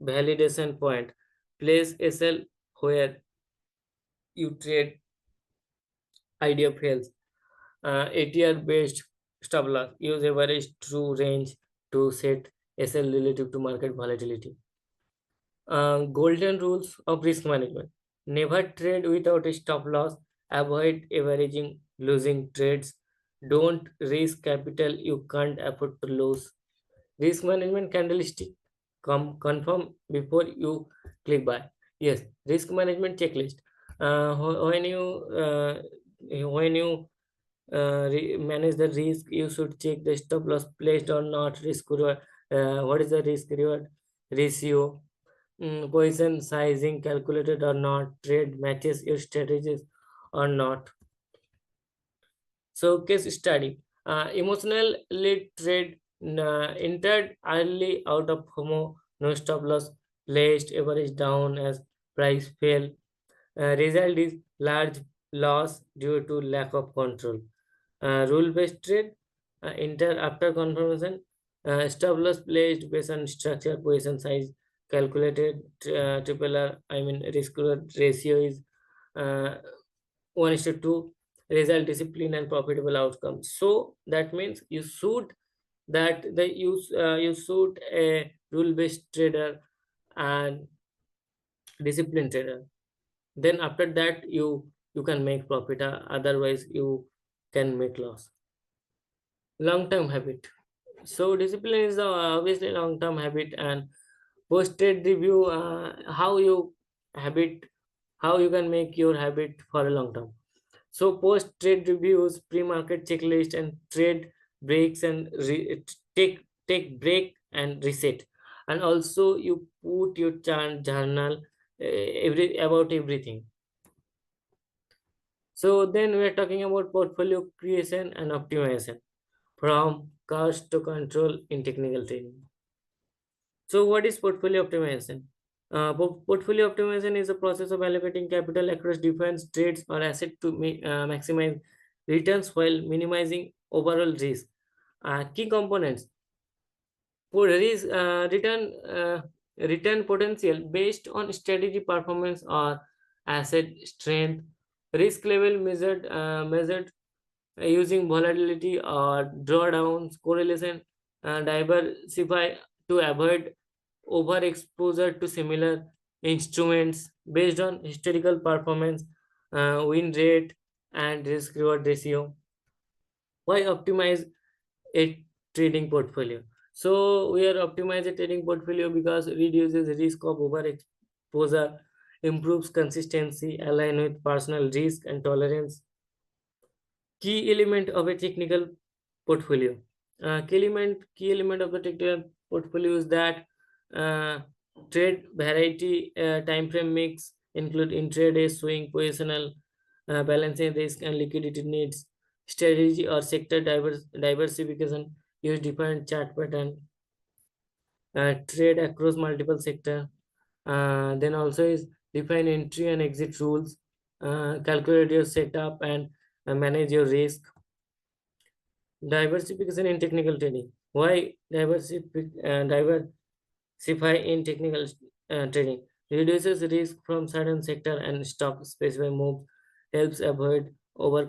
validation point: place SL where you trade idea fails. ATR based stop loss: use average true range to set SL relative to market volatility. Golden rules of risk management: never trade without a stop loss, avoid averaging losing trades, don't risk capital you can't afford to lose. Risk management candlestick: confirm before you click buy. Yes, risk management checklist. When you manage the risk, you should check the stop loss placed or not, risk reward, what is the risk reward ratio, position sizing calculated or not, trade matches your strategies or not. So case study: emotional lead trade, entered early out of homo, no stop loss, placed average down as price fell. Result is large loss due to lack of control. Rule-based trade, enter after confirmation, stop loss placed based on structure, position size calculated, triple R, I mean risk reward ratio is uh, 1:2, result discipline and profitable outcome. So that means you should you should a rule-based trader and disciplined trader. Then after that you can make profit, otherwise you can make loss. Long term habit: so discipline is the obviously long term habit. And post trade review, how you habit, how you can make your habit for a long term. So post trade reviews, pre market checklist, and trade breaks and take break and reset. And also you put your journal every about everything. So then we are talking about portfolio creation and optimization from cost to control in technical training. So what is portfolio optimization? Portfolio optimization is a process of allocating capital across different trades or assets to maximize returns while minimizing overall risk. Key components for risk, return potential based on strategy performance or asset strength, risk level measured using volatility or drawdowns, correlation, diversify to avoid overexposure to similar instruments based on historical performance, win rate, and risk reward ratio. Why optimize a trading portfolio? So we are optimize a trading portfolio because it reduces risk of overexposure, improves consistency, align with personal risk and tolerance. Key element of a technical portfolio. Key element of the technical portfolio is that uh, trade variety, time frame mix include intraday swing, positional, balancing risk and liquidity needs, strategy or sector diversification, use different chart pattern, trade across multiple sector. Then also is define entry and exit rules, calculate your setup and manage your risk. Diversification in technical trading. Why diversify in technical trading? Reduces risk from certain sector and stock specific moves, helps avoid over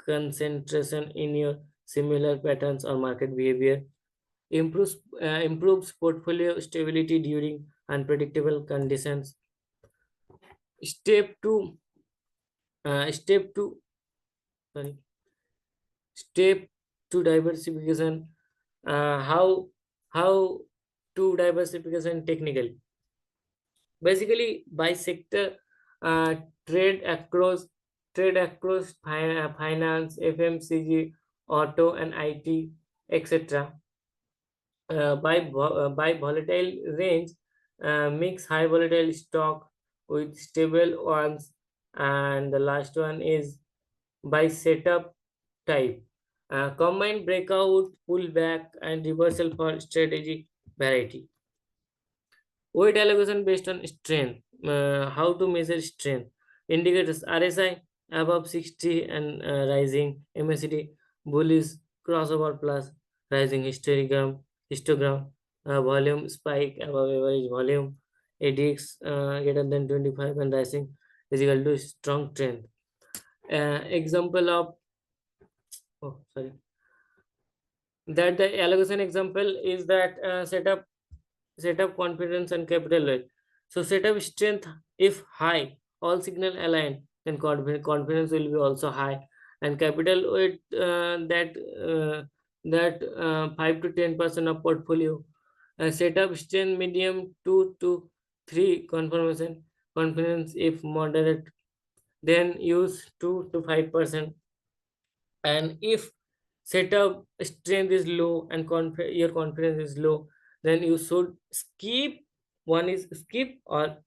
concentration in your similar patterns or market behavior, improves portfolio stability during unpredictable conditions. Step two, step two, sorry, step to diversification. How to diversification technical? Basically by sector, uh, trade across finance, FMCG, auto and IT, etc. By volatile range, mix high volatile stock with stable ones, and the last one is by setup type, combine breakout, pullback, and reversal for strategy variety. Weight allocation based on strength. How to measure strength? Indicators RSI above 60 and rising, MACD bullish crossover plus rising histogram, volume spike above average volume, ADX greater than 25 and rising is equal to strong trend. Example of, oh sorry, that the allocation example is that setup confidence and capital weight. So setup strength if high, all signal aligned, then confidence will be also high, and capital weight, that 5 to 10% of portfolio. Setup strength medium 2 to 3 confirmation, confidence if moderate, then use 2 to 5%. And if setup strength is low and your confidence is low, then you should skip. One is skip, or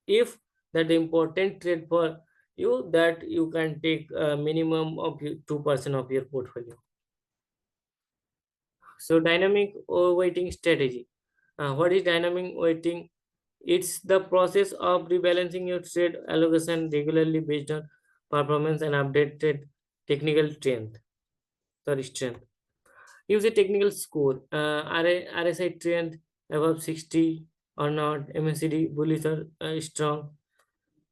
if that important trade for you, that you can take a minimum of 2% of your portfolio. So dynamic weighting strategy. What is dynamic weighting? It's the process of rebalancing your trade allocation regularly based on performance and updated technical strength. Use a technical score. RSI trend above 60 or not. MACD bullish or strong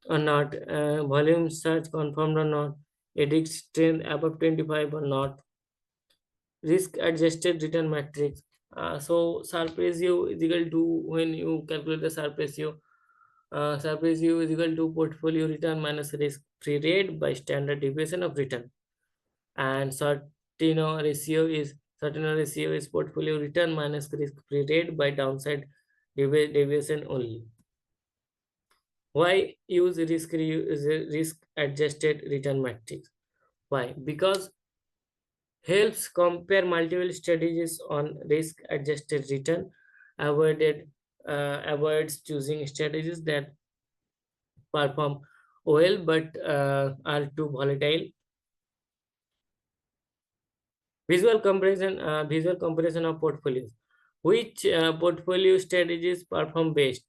or not. Volume search confirmed or not. ADX trend above 25 or not. Risk adjusted return matrix. So Sharpe ratio is equal to, when you calculate the Sharpe ratio, Sharpe ratio is equal to portfolio return minus risk free rate by standard deviation of return. And Sortino ratio is portfolio return minus risk-free rate by downside deviation only. Why use risk adjusted return matrix? Why? Because helps compare multiple strategies on risk adjusted return, avoided avoids choosing strategies that perform well but are too volatile. Visual comparison of portfolios. Which portfolio strategies perform best?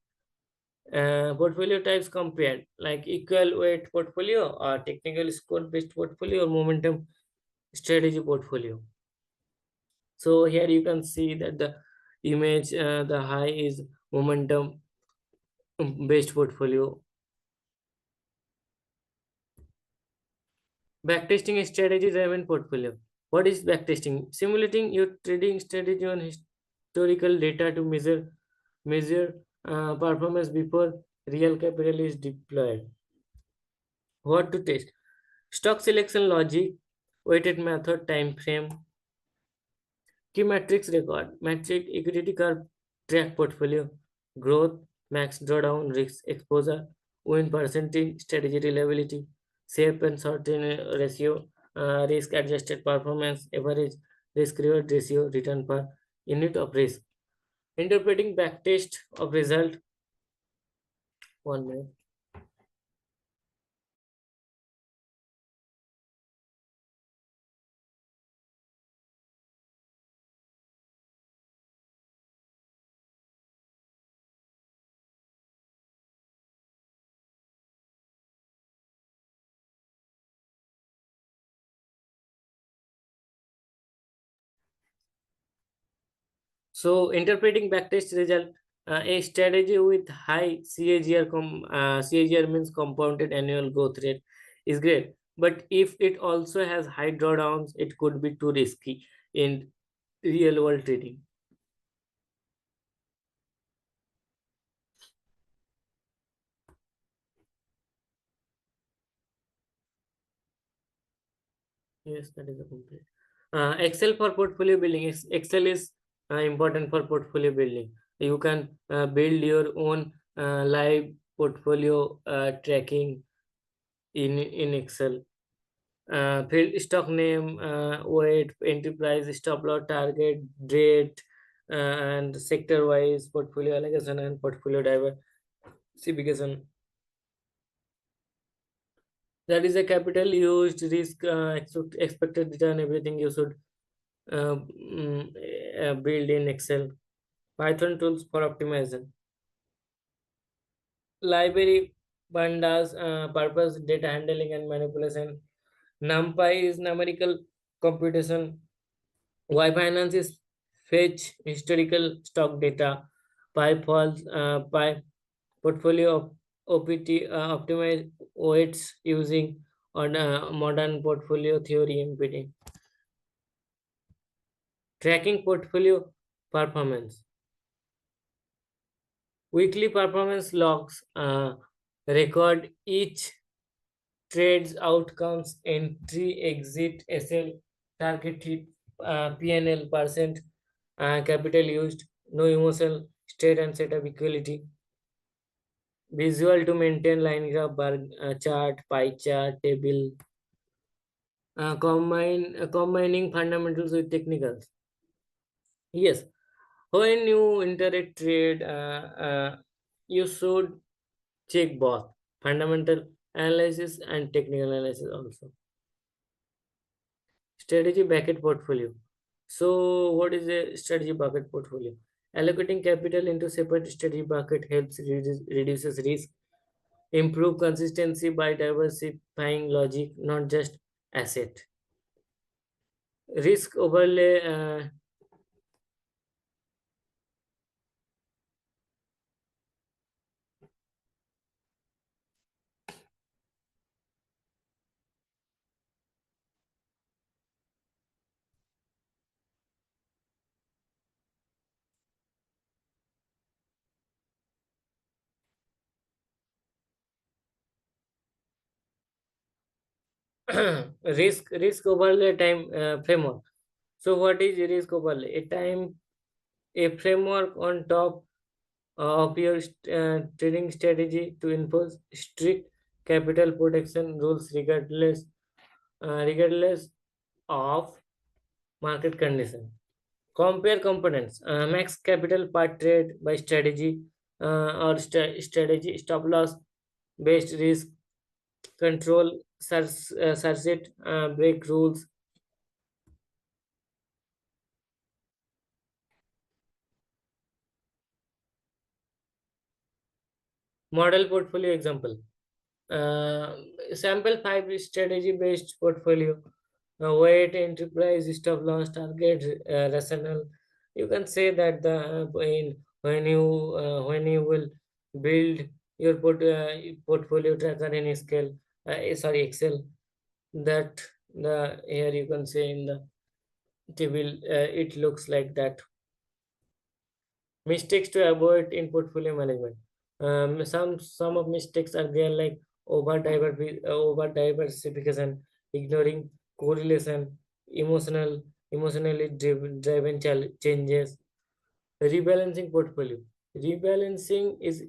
Portfolio types compared, like equal weight portfolio or technical score based portfolio or momentum strategy portfolio. So here you can see that the image, the high is momentum based portfolio. Backtesting strategy driven portfolio. What is backtesting? Simulating your trading strategy on historical data to measure performance before real capital is deployed. What to test? Stock selection logic, weighted method, time frame, key metrics record, metric equity curve, track portfolio, growth, max drawdown, risk exposure, win percentage, strategy reliability, safe and certain ratio, risk adjusted performance, average risk reward ratio, return per unit of risk. Interpreting backtest of result. 1 minute. So interpreting backtest result, a strategy with high CAGR means compounded annual growth rate is great. But if it also has high drawdowns, it could be too risky in real world trading. Yes, that is a complete. Excel for portfolio building. Excel is important for portfolio building. You can build your own live portfolio tracking in Excel. Field stock name, weight, enterprise, stop loss, target, date, and sector wise portfolio allocation and portfolio diversification. That is a capital used, risk, expected return, everything you should build in Excel. Python tools for optimization. Library pandas, purpose, data handling and manipulation. NumPy is numerical computation. Y Finance is fetch historical stock data. Pi portfolio of OPT optimize weights using on modern portfolio theory MPT. Tracking portfolio performance. Weekly performance logs record each trade's outcomes, entry, exit, SL, target hit, PNL percent, capital used, no emotional state and setup equality. Visual to maintain line graph, bar chart, pie chart, table. Combining fundamentals with technicals. Yes, when you enter a trade, you should check both fundamental analysis and technical analysis also. Strategy bucket portfolio. So, what is a strategy bucket portfolio? Allocating capital into separate strategy bucket helps reduces risk, improve consistency by diversifying logic, not just asset. Risk overlay. Risk overlay time framework. So what is risk overlay? A framework on top of your trading strategy to enforce strict capital protection rules regardless of market condition. Compare components. Max capital part trade by strategy or strategy stop loss based risk control Sarset break rules. Model portfolio example. Uh, Sample 5 strategy based portfolio. Weight enterprise stop loss target rational. You can say that the when you will build your portfolio tracker in scale sorry Excel, that the here you can say in the table it looks like that. Mistakes to avoid in portfolio management. Some of mistakes are there like over diversification, ignoring correlation, emotionally driven changes, rebalancing portfolio. Rebalancing is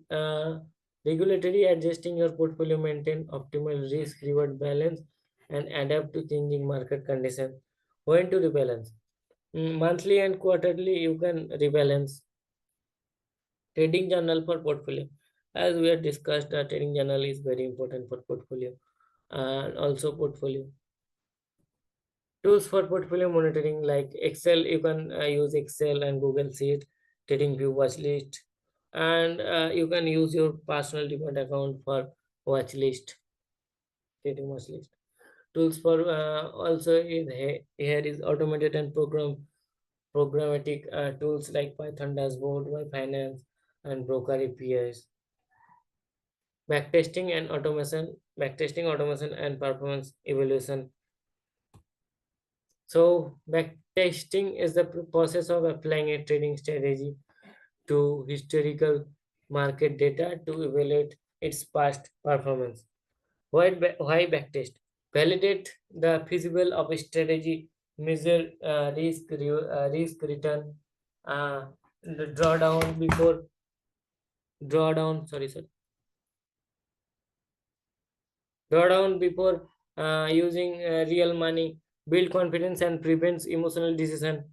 regulatory adjusting your portfolio, maintain optimal risk reward balance, and adapt to changing market conditions. When to rebalance? Monthly and quarterly, you can rebalance. Trading journal for portfolio. As we have discussed, trading journal is very important for portfolio and also portfolio. Tools for portfolio monitoring like Excel, you can use Excel and Google Sheet, trading view watch list, and you can use your personal demand account for watch list, trading watch list. Tools for also here is automated and programmatic tools like Python dashboard, by Finance, and broker APIs. Backtesting automation and performance evaluation. So backtesting is the process of applying a trading strategy to historical market data to evaluate its past performance. Why backtest? Validate the feasible of a strategy, measure risk return, uh, the drawdown before drawdown. Sorry, drawdown before using real money, build confidence and prevents emotional decision.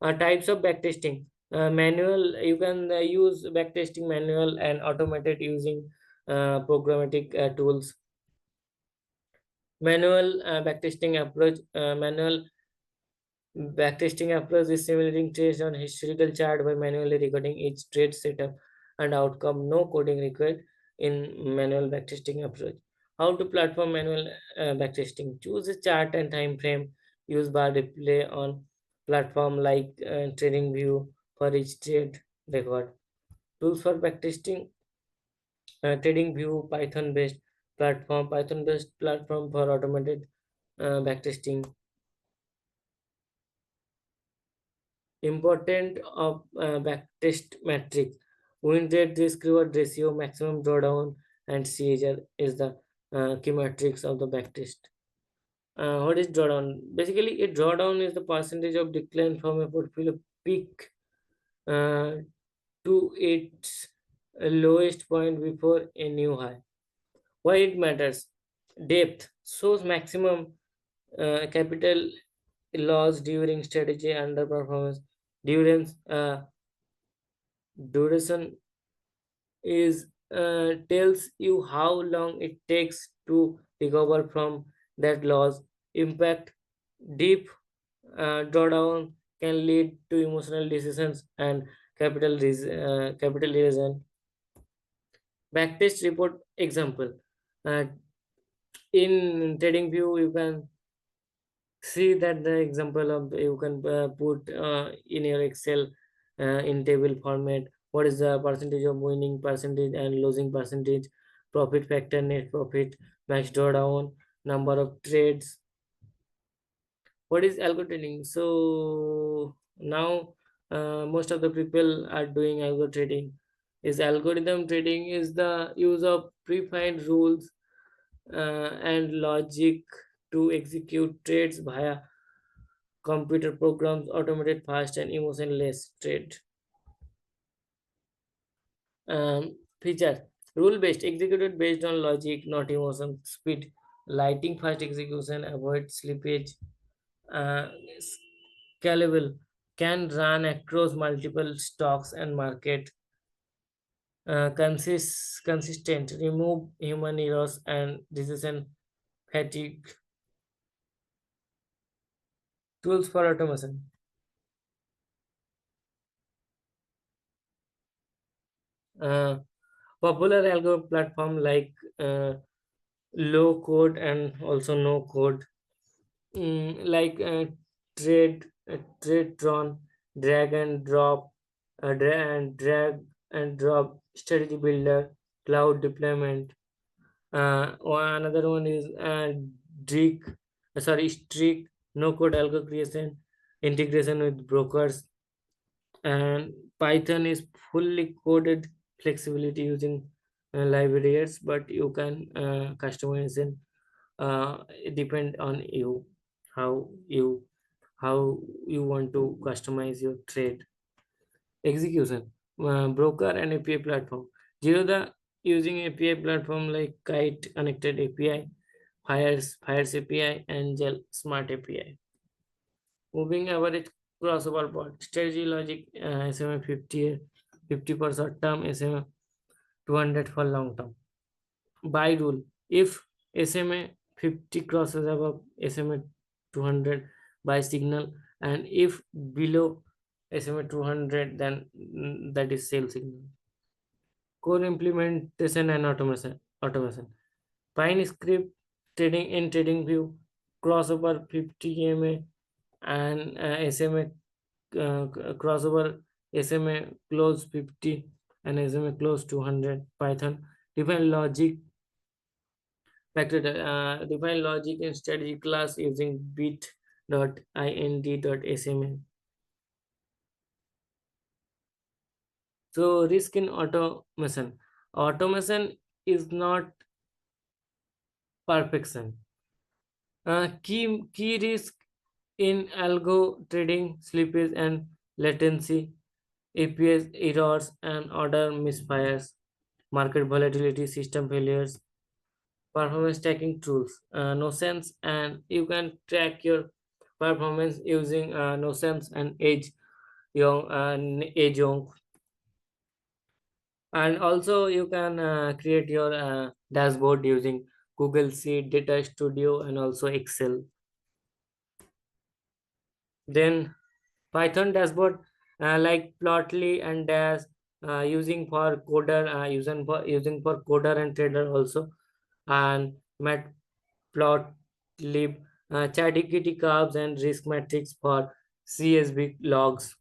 Types of backtesting. Manual, you can use backtesting manual and automated using programmatic tools. Manual backtesting approach is simulating trades on historical chart by manually recording each trade setup and outcome. No coding required in manual backtesting approach. How to platform manual backtesting? Choose a chart and time frame. Use bar display on platform like TradingView for each trade record. Tools for backtesting: TradingView, Python based platform for automated backtesting. Important of backtest metrics: win rate, risk reward ratio, maximum drawdown, and CAGR is the key metrics of the backtest. What is drawdown? Basically, a drawdown is the percentage of decline from a portfolio peak uh, to its lowest point before a new high. Why it matters? Depth shows maximum capital loss during strategy underperformance. Durance, duration is tells you how long it takes to recover from that loss. Impact: deep drawdown can lead to emotional decisions and capital erosion. Backtest report example. Uh, in TradingView, you can see that the example of you can put in your Excel in table format. What is the percentage of winning percentage and losing percentage, profit factor, net profit, max drawdown, number of trades. What is algo trading? So now most of the people are doing algo trading. Is algorithm trading is the use of predefined rules and logic to execute trades via computer programs, automated, fast, and emotionless trade. Feature: rule based, executed based on logic, not emotion. Speed: lighting fast execution, avoid slippage. Uh, scalable, can run across multiple stocks and market, consistent, remove human errors and decision fatigue. Tools for automation. Uh, Popular algo platform like low code and also no code, like trade tron, drag and drop, drag and drop strategy builder, cloud deployment. Another one is Streak, Streak, no code algo creation, integration with brokers, and Python is fully coded flexibility using libraries, but you can customize it. It depend on you, how you how you want to customize your trade. Execution, broker and API platform. Zero the using API platform like Kite connected API, Fires API, Angel Smart API. Moving average crossover bot strategy logic, SMA 50 for short term, SMA 200 for long term. By rule, if SMA 50 crosses above SMA 200 by signal, and if below SMA 200, then that is sale signal. Core implementation and automation. Pine script trading in trading view, crossover 50 EMA and SMA, crossover SMA close 50 and SMA close 200. Python define logic, define logic in strategy class using bit.ind.sma. So risk in automation. Automation is not perfection. Key risk in algo trading, slippage and latency, APS errors and order misfires, market volatility, system failures. Performance tracking tools, notions, and you can track your performance using notions and edge young, and also you can create your dashboard using Google Sheet, Data Studio, and also Excel. Then Python dashboard, like Plotly and Dash, using for coder, using for coder and trader also, and Matplotlib, ChatGPT curves and risk metrics for CSV logs.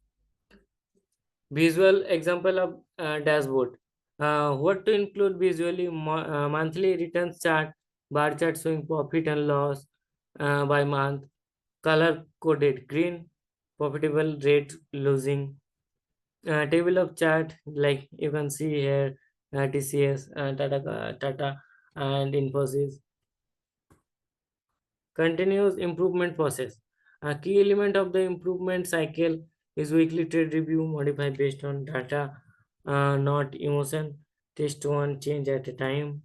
Visual example of dashboard. What to include visually? Monthly returns chart, bar chart showing profit and loss by month, color coded green, profitable rate losing. Table of chart like you can see here, TCS, Tata, and Infosys. Continuous improvement process. A key element of the improvement cycle is weekly trade review, modify based on data, not emotion. Test one change at a time.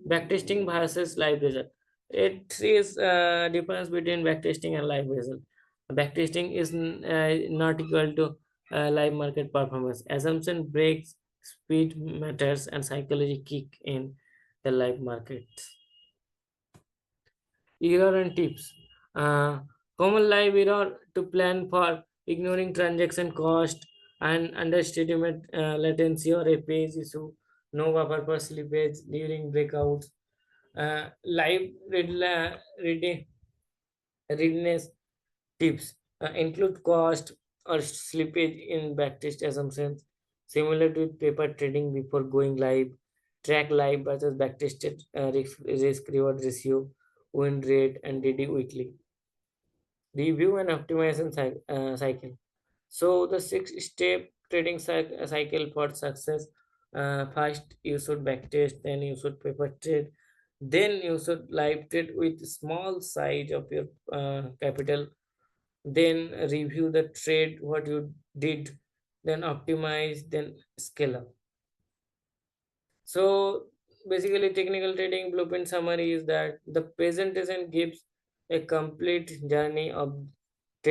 Backtesting versus live result. It is difference between backtesting and live result. Backtesting is not equal to live market performance. Assumption breaks, speed matters, and psychology kick in the live market. Error and tips. Uh, Common live error to plan for: ignoring transaction cost and underestimate latency or a page issue, no buffer for slippage during breakouts, live readiness tips, include cost or slippage in backtest assumptions, similar to paper trading before going live. Track live versus backtested risk reward ratio, win rate, and DD weekly. Review and optimization cycle. So the six-step trading cycle for success. First, you should backtest, then you should paper trade, then you should live trade with small size of your capital, then review the trade what you did, then optimize, then scale up. So basically, technical trading blueprint summary is that the presentation gives a complete journey of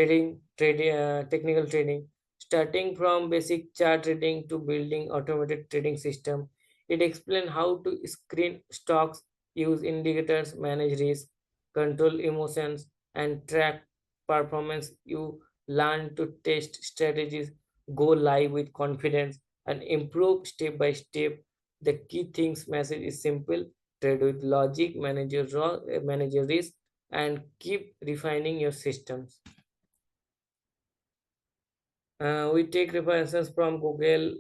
technical trading, starting from basic chart trading to building automated trading system. It explains how to screen stocks, use indicators, manage risk, control emotions, and track performance. You learn to test strategies, go live with confidence, and improve step by step. The key things message is simple: trade with logic, manage your risk, and keep refining your systems. We take references from Google,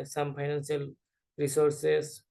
some financial resources,